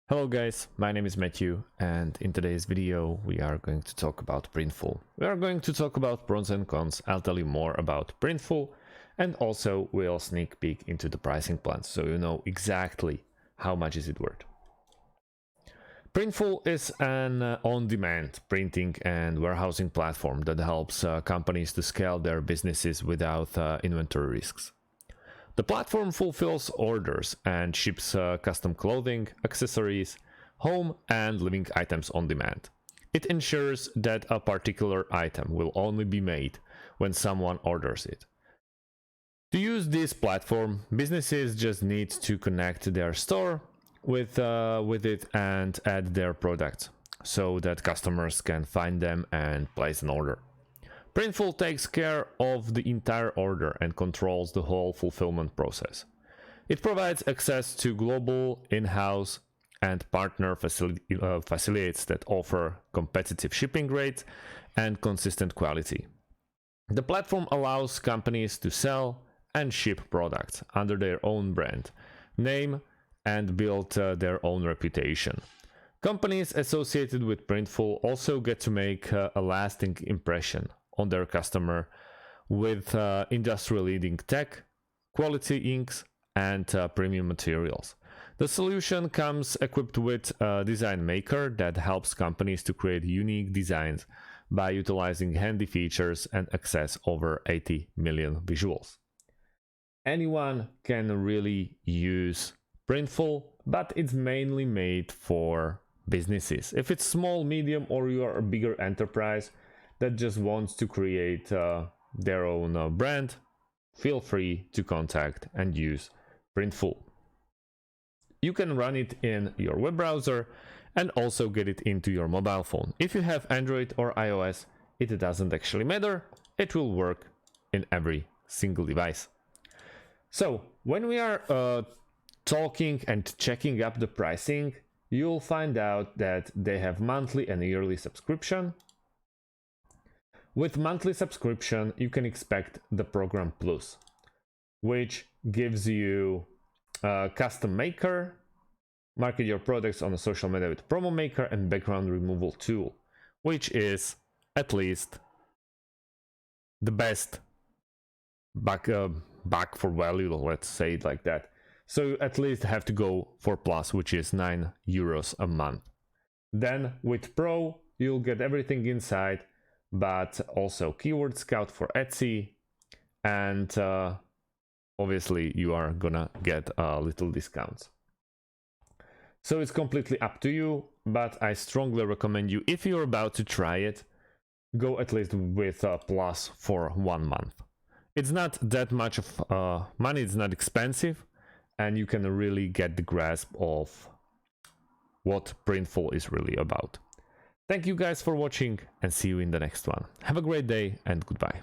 Hello guys, my name is Matthew, and in today's video we are going to talk about Printful. We are going to talk about pros and cons. I'll tell you more about Printful, and also we'll sneak peek into the pricing plans so you know exactly how much is it worth. Printful is an on-demand printing and warehousing platform that helps companies to scale their businesses without inventory risks. The platform fulfills orders and ships custom clothing, accessories, home and living items on demand. It ensures that a particular item will only be made when someone orders it. To use this platform, businesses just need to connect their store with it and add their products so that customers can find them and place an order. Printful takes care of the entire order and controls the whole fulfillment process. It provides access to global, in-house, and partner facilities that offer competitive shipping rates and consistent quality. The platform allows companies to sell and ship products under their own brand name and build their own reputation. Companies associated with Printful also get to make a lasting impression on their customer with industry-leading tech, quality inks, and premium materials. The solution comes equipped with a design maker that helps companies to create unique designs by utilizing handy features and access over 80 million visuals. Anyone can really use Printful, but it's mainly made for businesses. If it's small, medium, or you are a bigger enterprise that just wants to create their own brand, feel free to contact and use Printful. You can run it in your web browser and also get it into your mobile phone. If you have Android or iOS, it doesn't actually matter. It will work in every single device. So when we are talking and checking up the pricing, you'll find out that they have monthly and yearly subscription. With monthly subscription, you can expect the Program Plus, which gives you a custom maker, market your products on a social media with promo maker, and background removal tool, which is at least the best back for value, let's say it like that. So you at least have to go for Plus, which is €9 a month. Then with Pro, you'll get everything inside, but also Keyword Scout for Etsy, and obviously you are gonna get little discounts. So it's completely up to you, but I strongly recommend you, if you're about to try it, go at least with Plus for 1 month. It's not that much of money, it's not expensive, and you can really get the grasp of what Printful is really about. Thank you guys for watching, and see you in the next one. Have a great day and goodbye.